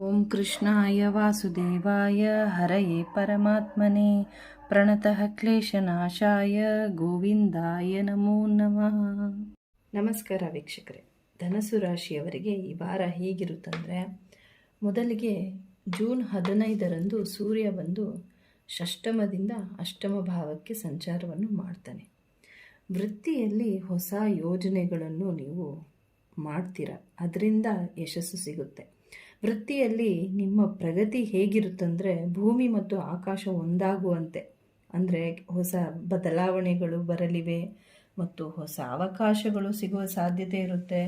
ಓಂ ಕೃಷ್ಣಾಯ ವಾಸುದೇವಾಯ ಹರಯೇ ಪರಮಾತ್ಮನೇ ಪ್ರಣತಃ ಕ್ಲೇಶನಾಶಾಯ ಗೋವಿಂದಾಯ ನಮೋ ನಮಃ. ನಮಸ್ಕಾರ ವೀಕ್ಷಕರೇ. ಧನಸು ರಾಶಿಯವರಿಗೆ ಈ ವಾರ ಹೇಗಿರುತ್ತಂದರೆ, ಮೊದಲಿಗೆ ಜೂನ್ 15ರಂದು ಸೂರ್ಯ ಬಂದು ಷಷ್ಠಮದಿಂದ ಅಷ್ಟಮ ಭಾವಕ್ಕೆ ಸಂಚಾರವನ್ನು ಮಾಡ್ತಾನೆ. ವೃತ್ತಿಯಲ್ಲಿ ಹೊಸ ಯೋಜನೆಗಳನ್ನು ನೀವು ಮಾಡ್ತೀರ, ಅದರಿಂದ ಯಶಸ್ಸು ಸಿಗುತ್ತೆ. ವೃತ್ತಿಯಲ್ಲಿ ನಿಮ್ಮ ಪ್ರಗತಿ ಹೇಗಿರುತ್ತಂದರೆ, ಭೂಮಿ ಮತ್ತು ಆಕಾಶ ಒಂದಾಗುವಂತೆ, ಅಂದರೆ ಹೊಸ ಬದಲಾವಣೆಗಳು ಬರಲಿವೆ ಮತ್ತು ಹೊಸ ಅವಕಾಶಗಳು ಸಿಗುವ ಸಾಧ್ಯತೆ ಇರುತ್ತೆ.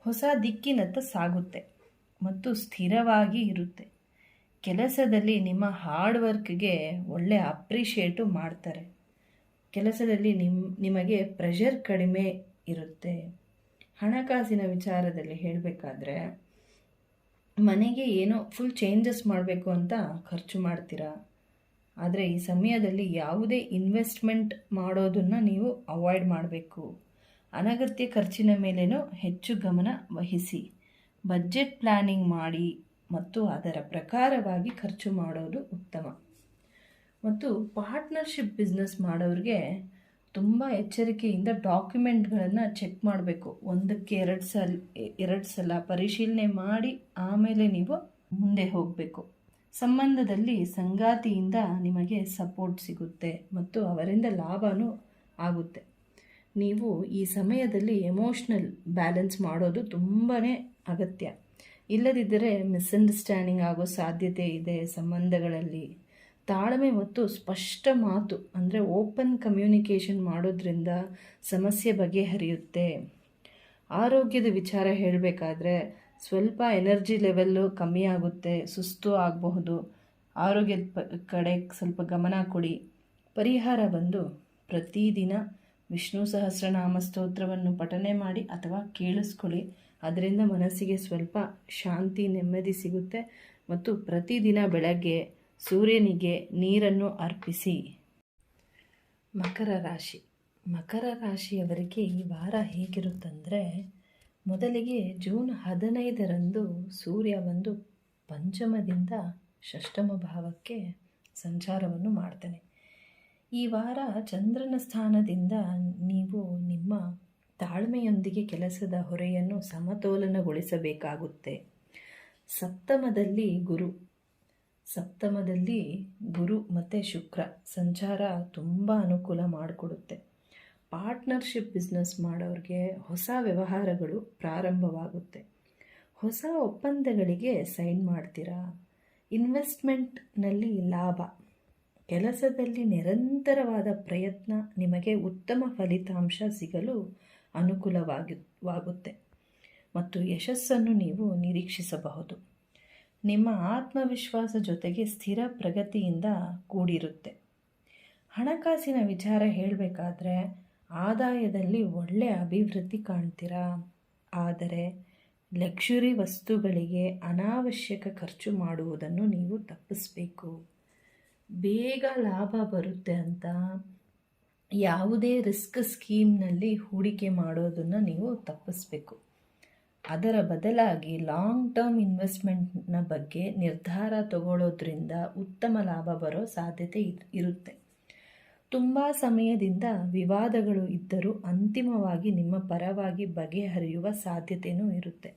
ಹೊಸ ದಿಕ್ಕಿನತ್ತ ಸಾಗುತ್ತೆ ಮತ್ತು ಸ್ಥಿರವಾಗಿ ಇರುತ್ತೆ. ಕೆಲಸದಲ್ಲಿ ನಿಮ್ಮ ಹಾರ್ಡ್ ವರ್ಕ್ಗೆ ಒಳ್ಳೆ ಅಪ್ರಿಷಿಯೇಟು ಮಾಡ್ತಾರೆ. ಕೆಲಸದಲ್ಲಿ ನಿಮಗೆ ಪ್ರೆಷರ್ ಕಡಿಮೆ ಇರುತ್ತೆ. ಹಣಕಾಸಿನ ವಿಚಾರದಲ್ಲಿ ಹೇಳಬೇಕಾದ್ರೆ, ಮನೆಗೆ ಏನೋ ಫುಲ್ ಚೇಂಜಸ್ ಮಾಡಬೇಕು ಅಂತ ಖರ್ಚು ಮಾಡ್ತೀರಾ. ಆದರೆ ಈ ಸಮಯದಲ್ಲಿ ಯಾವುದೇ ಇನ್ವೆಸ್ಟ್ಮೆಂಟ್ ಮಾಡೋದನ್ನು ನೀವು ಅವಾಯ್ಡ್ ಮಾಡಬೇಕು. ಅನಗತ್ಯ ಖರ್ಚಿನ ಮೇಲೇನೂ ಹೆಚ್ಚು ಗಮನ ವಹಿಸಿ. ಬಜೆಟ್ ಪ್ಲ್ಯಾನಿಂಗ್ ಮಾಡಿ ಮತ್ತು ಅದರ ಪ್ರಕಾರವಾಗಿ ಖರ್ಚು ಮಾಡೋದು ಉತ್ತಮ. ಮತ್ತು ಪಾರ್ಟ್ನರ್ಶಿಪ್ ಬಿಸ್ನೆಸ್ ಮಾಡೋರಿಗೆ ತುಂಬ ಎಚ್ಚರಿಕೆಯಿಂದ ಡಾಕ್ಯುಮೆಂಟ್ಗಳನ್ನು ಚೆಕ್ ಮಾಡಬೇಕು. ಒಂದಕ್ಕೆ ಎರಡು ಸಲ ಪರಿಶೀಲನೆ ಮಾಡಿ ಆಮೇಲೆ ನೀವು ಮುಂದೆ ಹೋಗಬೇಕು. ಸಂಬಂಧದಲ್ಲಿ ಸಂಗಾತಿಯಿಂದ ನಿಮಗೆ ಸಪೋರ್ಟ್ ಸಿಗುತ್ತೆ ಮತ್ತು ಅವರಿಂದ ಲಾಭವೂ ಆಗುತ್ತೆ. ನೀವು ಈ ಸಮಯದಲ್ಲಿ ಎಮೋಷ್ನಲ್ ಬ್ಯಾಲೆನ್ಸ್ ಮಾಡೋದು ತುಂಬಾ ಅಗತ್ಯ. ಇಲ್ಲದಿದ್ದರೆ ಮಿಸ್ಅಂಡರ್ಸ್ಟ್ಯಾಂಡಿಂಗ್ ಆಗೋ ಸಾಧ್ಯತೆ ಇದೆ. ಸಂಬಂಧಗಳಲ್ಲಿ ತಾಳ್ಮೆ ಮತ್ತು ಸ್ಪಷ್ಟ ಮಾತು, ಅಂದರೆ ಓಪನ್ ಕಮ್ಯುನಿಕೇಷನ್ ಮಾಡೋದ್ರಿಂದ ಸಮಸ್ಯೆ ಬಗೆಹರಿಯುತ್ತೆ. ಆರೋಗ್ಯದ ವಿಚಾರ ಹೇಳಬೇಕಾದ್ರೆ, ಸ್ವಲ್ಪ ಎನರ್ಜಿ ಲೆವೆಲ್ಲು ಕಮ್ಮಿ ಆಗುತ್ತೆ, ಸುಸ್ತು ಆಗಬಹುದು. ಆರೋಗ್ಯದ ಕಡೆ ಸ್ವಲ್ಪ ಗಮನ ಕೊಡಿ. ಪರಿಹಾರ ಬಂದು ಪ್ರತಿದಿನ ವಿಷ್ಣು ಸಹಸ್ರನಾಮ ಸ್ತೋತ್ರವನ್ನು ಪಠನೆ ಮಾಡಿ ಅಥವಾ ಕೇಳಿಸ್ಕೊಳ್ಳಿ. ಅದರಿಂದ ಮನಸ್ಸಿಗೆ ಸ್ವಲ್ಪ ಶಾಂತಿ, ನೆಮ್ಮದಿ ಸಿಗುತ್ತೆ. ಮತ್ತು ಪ್ರತಿದಿನ ಬೆಳಗ್ಗೆ ಸೂರ್ಯನಿಗೆ ನೀರನ್ನು ಅರ್ಪಿಸಿ. ಮಕರ ರಾಶಿಯವರಿಗೆ ಈ ವಾರ ಹೇಗಿರುತ್ತಂದರೆ, ಮೊದಲಿಗೆ ಜೂನ್ 15ರಂದು ಸೂರ್ಯ ಬಂದು ಪಂಚಮದಿಂದ ಷಷ್ಠಮ ಭಾವಕ್ಕೆ ಸಂಚಾರವನ್ನು ಮಾಡ್ತಾನೆ. ಈ ವಾರ ಚಂದ್ರನ ಸ್ಥಾನದಿಂದ ನೀವು ನಿಮ್ಮ ತಾಳ್ಮೆಯೊಂದಿಗೆ ಕೆಲಸದ ಹೊರೆಯನ್ನು ಸಮತೋಲನಗೊಳಿಸಬೇಕಾಗುತ್ತೆ. ಸಪ್ತಮದಲ್ಲಿ ಗುರು ಮತ್ತು ಶುಕ್ರ ಸಂಚಾರ ತುಂಬ ಅನುಕೂಲ ಮಾಡಿಕೊಡುತ್ತೆ. ಪಾರ್ಟ್ನರ್ಶಿಪ್ ಬಿಸ್ನೆಸ್ ಮಾಡೋರಿಗೆ ಹೊಸ ವ್ಯವಹಾರಗಳು ಪ್ರಾರಂಭವಾಗುತ್ತೆ. ಹೊಸ ಒಪ್ಪಂದಗಳಿಗೆ ಸೈನ್ ಮಾಡ್ತೀರಾ. ಇನ್ವೆಸ್ಟ್ಮೆಂಟ್ನಲ್ಲಿ ಲಾಭ. ಕೆಲಸದಲ್ಲಿ ನಿರಂತರವಾದ ಪ್ರಯತ್ನ ನಿಮಗೆ ಉತ್ತಮ ಫಲಿತಾಂಶ ಸಿಗಲು ಅನುಕೂಲವಾಗುತ್ತೆ ಮತ್ತು ಯಶಸ್ಸನ್ನು ನೀವು ನಿರೀಕ್ಷಿಸಬಹುದು. ನಿಮ್ಮ ಆತ್ಮವಿಶ್ವಾಸ ಜೊತೆಗೆ ಸ್ಥಿರ ಪ್ರಗತಿಯಿಂದ ಕೂಡಿರುತ್ತೆ. ಹಣಕಾಸಿನ ವಿಚಾರ ಹೇಳಬೇಕಾದ್ರೆ, ಆದಾಯದಲ್ಲಿ ಒಳ್ಳೆಯ ಅಭಿವೃದ್ಧಿ ಕಾಣ್ತೀರಾ. ಆದರೆ ಲಕ್ಸುರಿ ವಸ್ತುಗಳಿಗೆ ಅನಾವಶ್ಯಕ ಖರ್ಚು ಮಾಡುವುದನ್ನು ನೀವು ತಪ್ಪಿಸಬೇಕು. ಬೇಗ ಲಾಭ ಬರುತ್ತೆ ಅಂತ ಯಾವುದೇ ರಿಸ್ಕ್ ಸ್ಕೀಮ್ನಲ್ಲಿ ಹೂಡಿಕೆ ಮಾಡೋದನ್ನು ನೀವು ತಪ್ಪಿಸಬೇಕು. ಅದರ ಬದಲಾಗಿ ಲಾಂಗ್ ಟರ್ಮ್ ಇನ್ವೆಸ್ಟ್ಮೆಂಟ್ನ ಬಗ್ಗೆ ನಿರ್ಧಾರ ತಗೊಳ್ಳೋದ್ರಿಂದ ಉತ್ತಮ ಲಾಭ ಬರೋ ಸಾಧ್ಯತೆ ಇರುತ್ತೆ. ತುಂಬ ಸಮಯದಿಂದ ವಿವಾದಗಳು ಇದ್ದರೂ ಅಂತಿಮವಾಗಿ ನಿಮ್ಮ ಪರವಾಗಿ ಬಗೆಹರಿಯುವ ಸಾಧ್ಯತೆಯೂ ಇರುತ್ತೆ.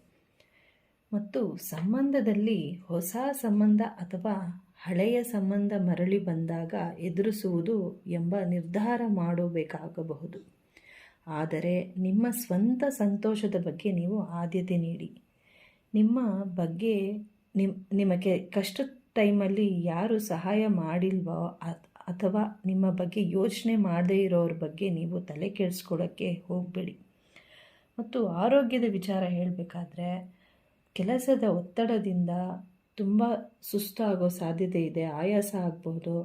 ಮತ್ತು ಸಂಬಂಧದಲ್ಲಿ ಹೊಸ ಸಂಬಂಧ ಅಥವಾ ಹಳೆಯ ಸಂಬಂಧ ಮರಳಿ ಬಂದಾಗ ಎದುರಿಸುವುದು ಎಂಬ ನಿರ್ಧಾರ ಮಾಡಬೇಕಾಗಬಹುದು. ಆದರೆ ನಿಮ್ಮ ಸ್ವಂತ ಸಂತೋಷದ ಬಗ್ಗೆ ನೀವು ಆದ್ಯತೆ ನೀಡಿ. ನಿಮ್ಮ ಬಗ್ಗೆ ನಿಮಗೆ ಕಷ್ಟದ ಟೈಮಲ್ಲಿ ಯಾರು ಸಹಾಯ ಮಾಡಿಲ್ವೋ ಅಥವಾ ನಿಮ್ಮ ಬಗ್ಗೆ ಯೋಚನೆ ಮಾಡದೇ ಇರೋರ ಬಗ್ಗೆ ನೀವು ತಲೆ ಕೆಡಿಸ್ಕೊಳ್ಳೋಕ್ಕೆ ಹೋಗಬೇಡಿ. ಮತ್ತು ಆರೋಗ್ಯದ ವಿಚಾರ ಹೇಳಬೇಕಾದ್ರೆ, ಕೆಲಸದ ಒತ್ತಡದಿಂದ ತುಂಬ ಸುಸ್ತಾಗೋ ಸಾಧ್ಯತೆ ಇದೆ, ಆಯಾಸ ಆಗ್ಬೋದು.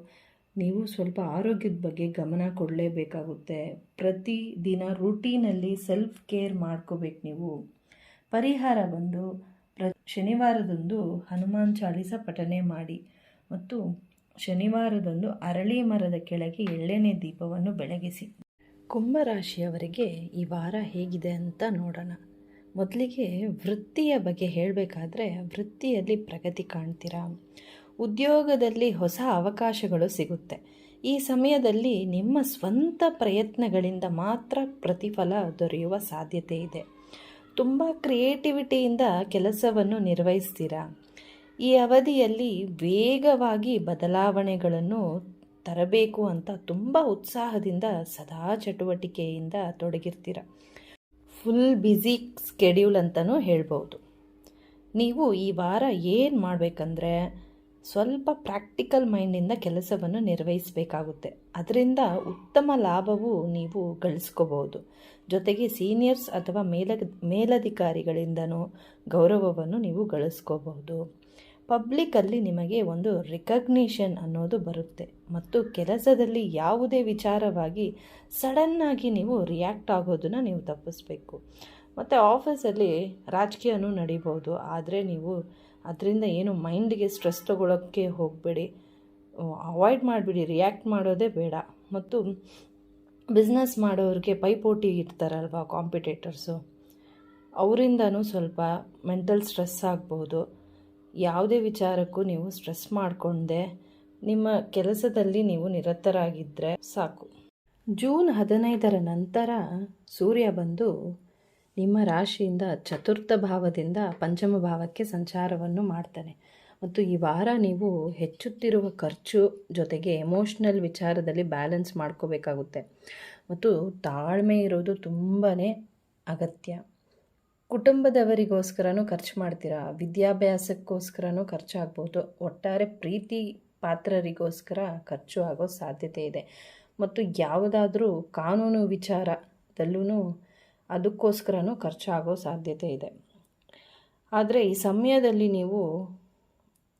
ನೀವು ಸ್ವಲ್ಪ ಆರೋಗ್ಯದ ಬಗ್ಗೆ ಗಮನ ಕೊಡಲೇಬೇಕಾಗುತ್ತೆ. ಪ್ರತಿದಿನ ರೂಟೀನಲ್ಲಿ ಸೆಲ್ಫ್ ಕೇರ್ ಮಾಡ್ಕೋಬೇಕು ನೀವು. ಪರಿಹಾರ ಬಂದು ಶನಿವಾರದಂದು ಹನುಮಾನ್ ಚಾಲೀಸ ಪಠನೆ ಮಾಡಿ ಮತ್ತು ಶನಿವಾರದಂದು ಅರಳಿ ಮರದ ಕೆಳಗೆ ಎಳ್ಳೆಣ್ಣೆ ದೀಪವನ್ನು ಬೆಳಗಿಸಿ. ಕುಂಭರಾಶಿಯವರಿಗೆ ಈ ವಾರ ಹೇಗಿದೆ ಅಂತ ನೋಡೋಣ. ಮೊದಲಿಗೆ ವೃತ್ತಿಯ ಬಗ್ಗೆ ಹೇಳಬೇಕಾದ್ರೆ, ವೃತ್ತಿಯಲ್ಲಿ ಪ್ರಗತಿ ಕಾಣ್ತೀರಾ, ಉದ್ಯೋಗದಲ್ಲಿ ಹೊಸ ಅವಕಾಶಗಳು ಸಿಗುತ್ತೆ. ಈ ಸಮಯದಲ್ಲಿ ನಿಮ್ಮ ಸ್ವಂತ ಪ್ರಯತ್ನಗಳಿಂದ ಮಾತ್ರ ಪ್ರತಿಫಲ ದೊರೆಯುವ ಸಾಧ್ಯತೆ ಇದೆ. ತುಂಬ ಕ್ರಿಯೇಟಿವಿಟಿಯಿಂದ ಕೆಲಸವನ್ನು ನಿರ್ವಹಿಸ್ತೀರಾ. ಈ ಅವಧಿಯಲ್ಲಿ ವೇಗವಾಗಿ ಬದಲಾವಣೆಗಳನ್ನು ತರಬೇಕು ಅಂತ ತುಂಬ ಉತ್ಸಾಹದಿಂದ ಸದಾ ಚಟುವಟಿಕೆಯಿಂದ ತೊಡಗಿರ್ತೀರ. ಫುಲ್ ಬ್ಯುಸಿ ಸ್ಕೆಡ್ಯೂಲ್ ಅಂತಲೂ ಹೇಳ್ಬೋದು. ನೀವು ಈ ವಾರ ಏನು ಮಾಡಬೇಕಂದ್ರೆ, ಸ್ವಲ್ಪ ಪ್ರಾಕ್ಟಿಕಲ್ ಮೈಂಡಿಂದ ಕೆಲಸವನ್ನು ನಿರ್ವಹಿಸಬೇಕಾಗುತ್ತೆ. ಅದರಿಂದ ಉತ್ತಮ ಲಾಭವು ನೀವು ಗಳಿಸ್ಕೋಬೋದು. ಜೊತೆಗೆ ಸೀನಿಯರ್ಸ್ ಅಥವಾ ಮೇಲಧಿಕಾರಿಗಳಿಂದನೂ ಗೌರವವನ್ನು ನೀವು ಗಳಿಸ್ಕೋಬಹುದು. ಪಬ್ಲಿಕ್ಕಲ್ಲಿ ನಿಮಗೆ ಒಂದು ರಿಕಗ್ನಿಷನ್ ಅನ್ನೋದು ಬರುತ್ತೆ. ಮತ್ತು ಕೆಲಸದಲ್ಲಿ ಯಾವುದೇ ವಿಚಾರವಾಗಿ ಸಡನ್ನಾಗಿ ನೀವು ರಿಯಾಕ್ಟ್ ಆಗೋದನ್ನು ನೀವು ತಪ್ಪಿಸ್ಬೇಕು. ಮತ್ತು ಆಫೀಸಲ್ಲಿ ರಾಜಕೀಯನೂ ನಡೀಬೋದು, ಆದರೆ ನೀವು ಅದರಿಂದ ಏನು ಮೈಂಡಿಗೆ ಸ್ಟ್ರೆಸ್ ತೊಗೊಳೋಕ್ಕೆ ಹೋಗಬೇಡಿ, ಅವಾಯ್ಡ್ ಮಾಡಿಬಿಡಿ, ರಿಯಾಕ್ಟ್ ಮಾಡೋದೇ ಬೇಡ. ಮತ್ತು ಬಿಸ್ನೆಸ್ ಮಾಡೋರಿಗೆ ಪೈಪೋಟಿ ಇರ್ತಾರಲ್ವ, ಕಾಂಪಿಟೇಟರ್ಸು, ಅವರಿಂದನೂ ಸ್ವಲ್ಪ ಮೆಂಟಲ್ ಸ್ಟ್ರೆಸ್ ಆಗ್ಬೋದು. ಯಾವುದೇ ವಿಚಾರಕ್ಕೂ ನೀವು ಸ್ಟ್ರೆಸ್ ಮಾಡಿಕೊಂಡೆ ನಿಮ್ಮ ಕೆಲಸದಲ್ಲಿ ನೀವು ನಿರತರಾಗಿದ್ದರೆ ಸಾಕು. ಜೂನ್ 15ರ ನಂತರ ಸೂರ್ಯ ಬಂದು ನಿಮ್ಮ ರಾಶಿಯಿಂದ ಚತುರ್ಥ ಭಾವದಿಂದ ಪಂಚಮ ಭಾವಕ್ಕೆ ಸಂಚಾರವನ್ನು ಮಾಡ್ತಾನೆ. ಮತ್ತು ಈ ವಾರ ನೀವು ಹೆಚ್ಚುತ್ತಿರುವ ಖರ್ಚು ಜೊತೆಗೆ ಎಮೋಷ್ನಲ್ ವಿಚಾರದಲ್ಲಿ ಬ್ಯಾಲೆನ್ಸ್ ಮಾಡ್ಕೋಬೇಕಾಗುತ್ತೆ. ಮತ್ತು ತಾಳ್ಮೆ ಇರೋದು ತುಂಬಾ ಅಗತ್ಯ. ಕುಟುಂಬದವರಿಗೋಸ್ಕರನೂ ಖರ್ಚು ಮಾಡ್ತೀರಾ, ವಿದ್ಯಾಭ್ಯಾಸಕ್ಕೋಸ್ಕರನೂ ಖರ್ಚಾಗ್ಬೋದು, ಒಟ್ಟಾರೆ ಪ್ರೀತಿ ಪಾತ್ರರಿಗೋಸ್ಕರ ಖರ್ಚು ಆಗೋ ಸಾಧ್ಯತೆ ಇದೆ. ಮತ್ತು ಯಾವುದಾದ್ರೂ ಕಾನೂನು ವಿಚಾರದಲ್ಲೂ ಅದಕ್ಕೋಸ್ಕರನೂ ಖರ್ಚಾಗೋ ಸಾಧ್ಯತೆ ಇದೆ. ಆದರೆ ಈ ಸಮಯದಲ್ಲಿ ನೀವು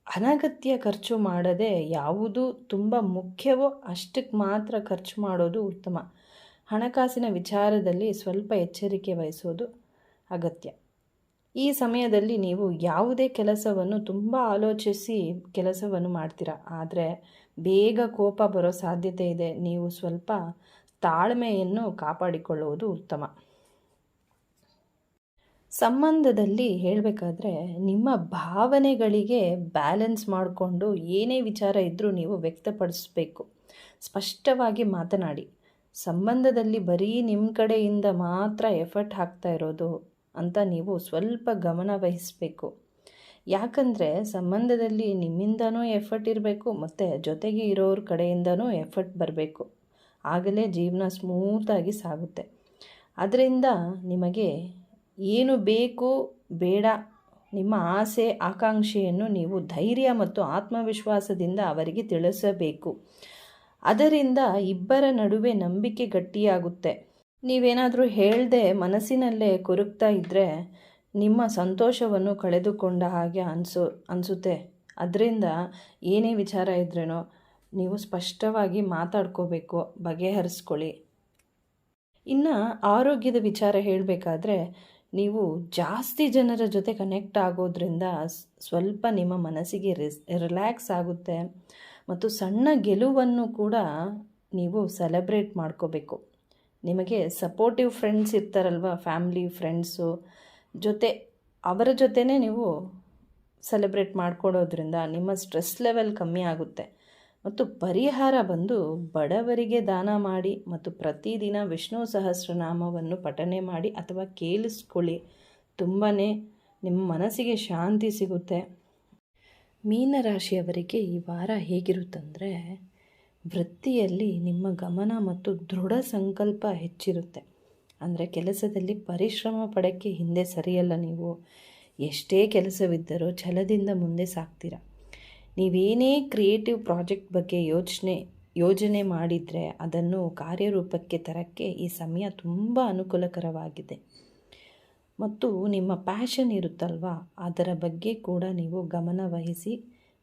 ಅನಗತ್ಯ ಖರ್ಚು ಮಾಡದೆ ಯಾವುದು ತುಂಬ ಮುಖ್ಯವೋ ಅಷ್ಟಕ್ಕೆ ಮಾತ್ರ ಖರ್ಚು ಮಾಡೋದು ಉತ್ತಮ. ಹಣಕಾಸಿನ ವಿಚಾರದಲ್ಲಿ ಸ್ವಲ್ಪ ಎಚ್ಚರಿಕೆ ವಹಿಸೋದು ಅಗತ್ಯ. ಈ ಸಮಯದಲ್ಲಿ ನೀವು ಯಾವುದೇ ಕೆಲಸವನ್ನು ತುಂಬ ಆಲೋಚಿಸಿ ಕೆಲಸವನ್ನು ಮಾಡ್ತೀರಾ, ಆದರೆ ಬೇಗ ಕೋಪ ಬರೋ ಸಾಧ್ಯತೆ ಇದೆ. ನೀವು ಸ್ವಲ್ಪ ತಾಳ್ಮೆಯನ್ನು ಕಾಪಾಡಿಕೊಳ್ಳುವುದು ಉತ್ತಮ. ಸಂಬಂಧದಲ್ಲಿ ಹೇಳಬೇಕಾದ್ರೆ, ನಿಮ್ಮ ಭಾವನೆಗಳಿಗೆ ಬ್ಯಾಲೆನ್ಸ್ ಮಾಡಿಕೊಂಡು ಏನೇ ವಿಚಾರ ಇದ್ದರೂ ನೀವು ವ್ಯಕ್ತಪಡಿಸಬೇಕು. ಸ್ಪಷ್ಟವಾಗಿ ಮಾತನಾಡಿ. ಸಂಬಂಧದಲ್ಲಿ ಬರೀ ನಿಮ್ಮ ಕಡೆಯಿಂದ ಮಾತ್ರ ಎಫರ್ಟ್ ಹಾಕ್ತಾ ಇರೋದು ಅಂತ ನೀವು ಸ್ವಲ್ಪ ಗಮನ ವಹಿಸಬೇಕು. ಯಾಕಂದರೆ ಸಂಬಂಧದಲ್ಲಿ ನಿಮ್ಮಿಂದನೂ ಎಫರ್ಟ್ ಇರಬೇಕು ಮತ್ತು ಜೊತೆಗೆ ಇರೋರ ಕಡೆಯಿಂದನೂ ಎಫರ್ಟ್ ಬರಬೇಕು. ಆಗಲೇ ಜೀವನ ಸ್ಮೂತಾಗಿ ಸಾಗುತ್ತೆ. ಅದರಿಂದ ನಿಮಗೆ ಏನು ಬೇಕು ಬೇಡ, ನಿಮ್ಮ ಆಸೆ ಆಕಾಂಕ್ಷೆಯನ್ನು ನೀವು ಧೈರ್ಯ ಮತ್ತು ಆತ್ಮವಿಶ್ವಾಸದಿಂದ ಅವರಿಗೆ ತಿಳಿಸಬೇಕು. ಅದರಿಂದ ಇಬ್ಬರ ನಡುವೆ ನಂಬಿಕೆ ಗಟ್ಟಿಯಾಗುತ್ತೆ. ನೀವೇನಾದರೂ ಹೇಳ್ದೆ ಮನಸ್ಸಿನಲ್ಲೇ ಕೊರಗ್ತಾ ಇದ್ದರೆ ನಿಮ್ಮ ಸಂತೋಷವನ್ನು ಕಳೆದುಕೊಂಡ ಹಾಗೆ ಅನಿಸುತ್ತೆ. ಅದರಿಂದ ಏನೇ ವಿಚಾರ ಇದ್ರೇನೋ ನೀವು ಸ್ಪಷ್ಟವಾಗಿ ಮಾತಾಡ್ಕೋಬೇಕು, ಬಗೆಹರಿಸ್ಕೊಳ್ಳಿ. ಇನ್ನು ಆರೋಗ್ಯದ ವಿಚಾರ ಹೇಳಬೇಕಾದ್ರೆ, ನೀವು ಜಾಸ್ತಿ ಜನರ ಜೊತೆ ಕನೆಕ್ಟ್ ಆಗೋದ್ರಿಂದ ಸ್ವಲ್ಪ ನಿಮ್ಮ ಮನಸ್ಸಿಗೆ ರಿಲ್ಯಾಕ್ಸ್ ಆಗುತ್ತೆ. ಮತ್ತು ಸಣ್ಣ ಗೆಲುವನ್ನು ಕೂಡ ನೀವು ಸೆಲೆಬ್ರೇಟ್ ಮಾಡ್ಕೋಬೇಕು. ನಿಮಗೆ ಸಪೋರ್ಟಿವ್ ಫ್ರೆಂಡ್ಸ್ ಇರ್ತಾರಲ್ವ, ಫ್ಯಾಮ್ಲಿ ಫ್ರೆಂಡ್ಸು ಅವರ ಜೊತೆನೇ ನೀವು ಸೆಲೆಬ್ರೇಟ್ ಮಾಡ್ಕೊಡೋದ್ರಿಂದ ನಿಮ್ಮ ಸ್ಟ್ರೆಸ್ ಲೆವೆಲ್ ಕಮ್ಮಿ ಆಗುತ್ತೆ. ಮತ್ತು ಪರಿಹಾರ ಬಂದು ಬಡವರಿಗೆ ದಾನ ಮಾಡಿ ಮತ್ತು ಪ್ರತಿದಿನ ವಿಷ್ಣು ಸಹಸ್ರನಾಮವನ್ನು ಪಠನೆ ಮಾಡಿ ಅಥವಾ ಕೇಳಿಸ್ಕೊಳ್ಳಿ. ತುಂಬಾ ನಿಮ್ಮ ಮನಸ್ಸಿಗೆ ಶಾಂತಿ ಸಿಗುತ್ತೆ. ಮೀನರಾಶಿಯವರಿಗೆ ಈ ವಾರ ಹೇಗಿರುತ್ತಂದರೆ, ವೃತ್ತಿಯಲ್ಲಿ ನಿಮ್ಮ ಗಮನ ಮತ್ತು ದೃಢ ಸಂಕಲ್ಪ ಹೆಚ್ಚಿರುತ್ತೆ. ಅಂದರೆ ಕೆಲಸದಲ್ಲಿ ಪರಿಶ್ರಮ ಪಡೋಕ್ಕೆ ಹಿಂದೆ ಸರಿಯಲ್ಲ. ನೀವು ಎಷ್ಟೇ ಕೆಲಸವಿದ್ದರೂ ಛಲದಿಂದ ಮುಂದೆ ಸಾಗ್ತೀರ. ನೀವೇನೇ ಕ್ರಿಯೇಟಿವ್ ಪ್ರಾಜೆಕ್ಟ್ ಬಗ್ಗೆ ಯೋಜನೆ ಮಾಡಿದರೆ ಅದನ್ನು ಕಾರ್ಯರೂಪಕ್ಕೆ ತರೋಕ್ಕೆ ಈ ಸಮಯ ತುಂಬ ಅನುಕೂಲಕರವಾಗಿದೆ. ಮತ್ತು ನಿಮ್ಮ ಪ್ಯಾಷನ್ ಇರುತ್ತಲ್ವ, ಅದರ ಬಗ್ಗೆ ಕೂಡ ನೀವು ಗಮನ ವಹಿಸಿ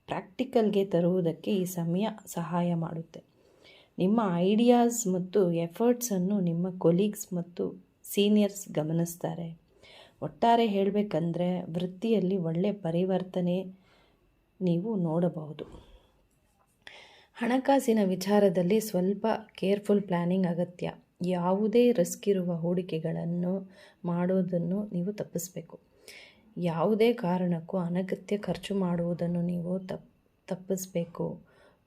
ಪ್ರಾಕ್ಟಿಕಲ್ಗೆ ತರುವುದಕ್ಕೆ ಈ ಸಮಯ ಸಹಾಯ ಮಾಡುತ್ತೆ. ನಿಮ್ಮ ಐಡಿಯಾಸ್ ಮತ್ತು ಎಫರ್ಟ್ಸನ್ನು ನಿಮ್ಮ ಕೊಲೀಗ್ಸ್ ಮತ್ತು ಸೀನಿಯರ್ಸ್ ಗಮನಿಸ್ತಾರೆ. ಒಟ್ಟಾರೆ ಹೇಳಬೇಕಂದ್ರೆ ವೃತ್ತಿಯಲ್ಲಿ ಒಳ್ಳೆಯ ಪರಿವರ್ತನೆ ನೀವು ನೋಡಬಹುದು. ಹಣಕಾಸಿನ ವಿಚಾರದಲ್ಲಿ ಸ್ವಲ್ಪ ಕೇರ್ಫುಲ್ ಪ್ಲ್ಯಾನಿಂಗ್ ಅಗತ್ಯ. ಯಾವುದೇ ರಿಸ್ಕ್ ಇರುವ ಹೂಡಿಕೆಗಳನ್ನು ಮಾಡೋದನ್ನು ನೀವು ತಪ್ಪಿಸಬೇಕು. ಯಾವುದೇ ಕಾರಣಕ್ಕೂ ಅನಗತ್ಯ ಖರ್ಚು ಮಾಡುವುದನ್ನು ನೀವು ತಪ್ಪಿಸಬೇಕು.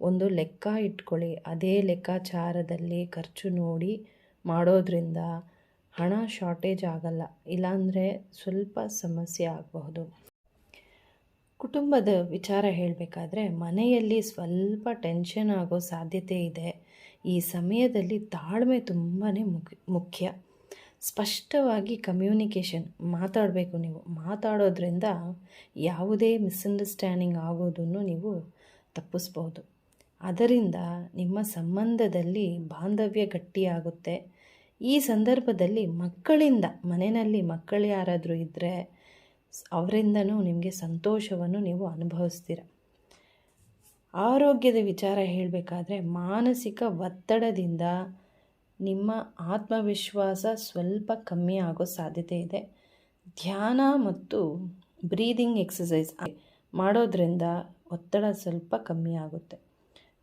ಒಂದು ಲೆಕ್ಕ ಇಟ್ಕೊಳ್ಳಿ. ಅದೇ ಲೆಕ್ಕಾಚಾರದಲ್ಲಿ ಖರ್ಚು ನೋಡಿ ಮಾಡೋದ್ರಿಂದ ಹಣ ಶಾರ್ಟೇಜ್ ಆಗಲ್ಲ, ಇಲ್ಲಾಂದರೆ ಸ್ವಲ್ಪ ಸಮಸ್ಯೆ ಆಗಬಹುದು. ಕುಟುಂಬದ ವಿಚಾರ ಹೇಳಬೇಕಾದ್ರೆ ಮನೆಯಲ್ಲಿ ಸ್ವಲ್ಪ ಟೆನ್ಷನ್ ಆಗೋ ಸಾಧ್ಯತೆ ಇದೆ. ಈ ಸಮಯದಲ್ಲಿ ತಾಳ್ಮೆ ತುಂಬಾ ಮುಖ್ಯ. ಸ್ಪಷ್ಟವಾಗಿ ಕಮ್ಯುನಿಕೇಷನ್ ಮಾತಾಡಬೇಕು. ನೀವು ಮಾತಾಡೋದ್ರಿಂದ ಯಾವುದೇ ಮಿಸ್ಅಂಡರ್ಸ್ಟ್ಯಾಂಡಿಂಗ್ ಆಗೋದನ್ನು ನೀವು ತಪ್ಪಿಸ್ಬೋದು. ಅದರಿಂದ ನಿಮ್ಮ ಸಂಬಂಧದಲ್ಲಿ ಬಾಂಧವ್ಯ ಗಟ್ಟಿಯಾಗುತ್ತೆ. ಈ ಸಂದರ್ಭದಲ್ಲಿ ಮನೆಯಲ್ಲಿ ಮಕ್ಕಳು ಯಾರಾದರೂ ಇದ್ದರೆ ಅವರಿಂದನೂ ನಿಮಗೆ ಸಂತೋಷವನ್ನು ನೀವು ಅನುಭವಿಸ್ತೀರ. ಆರೋಗ್ಯದ ವಿಚಾರ ಹೇಳಬೇಕಾದ್ರೆ ಮಾನಸಿಕ ಒತ್ತಡದಿಂದ ನಿಮ್ಮ ಆತ್ಮವಿಶ್ವಾಸ ಸ್ವಲ್ಪ ಕಮ್ಮಿ ಆಗೋ ಸಾಧ್ಯತೆ ಇದೆ. ಧ್ಯಾನ ಮತ್ತು ಬ್ರೀದಿಂಗ್ ಎಕ್ಸಸೈಸ್ ಮಾಡೋದ್ರಿಂದ ಒತ್ತಡ ಸ್ವಲ್ಪ ಕಮ್ಮಿ ಆಗುತ್ತೆ.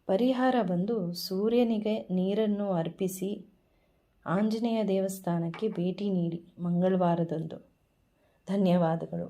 ಪರಿಹಾರ ಬಂದು ಸೂರ್ಯನಿಗೆ ನೀರನ್ನು ಅರ್ಪಿಸಿ ಆಂಜನೇಯ ದೇವಸ್ಥಾನಕ್ಕೆ ಭೇಟಿ ನೀಡಿ ಮಂಗಳವಾರದಂದು. ಧನ್ಯವಾದಗಳು.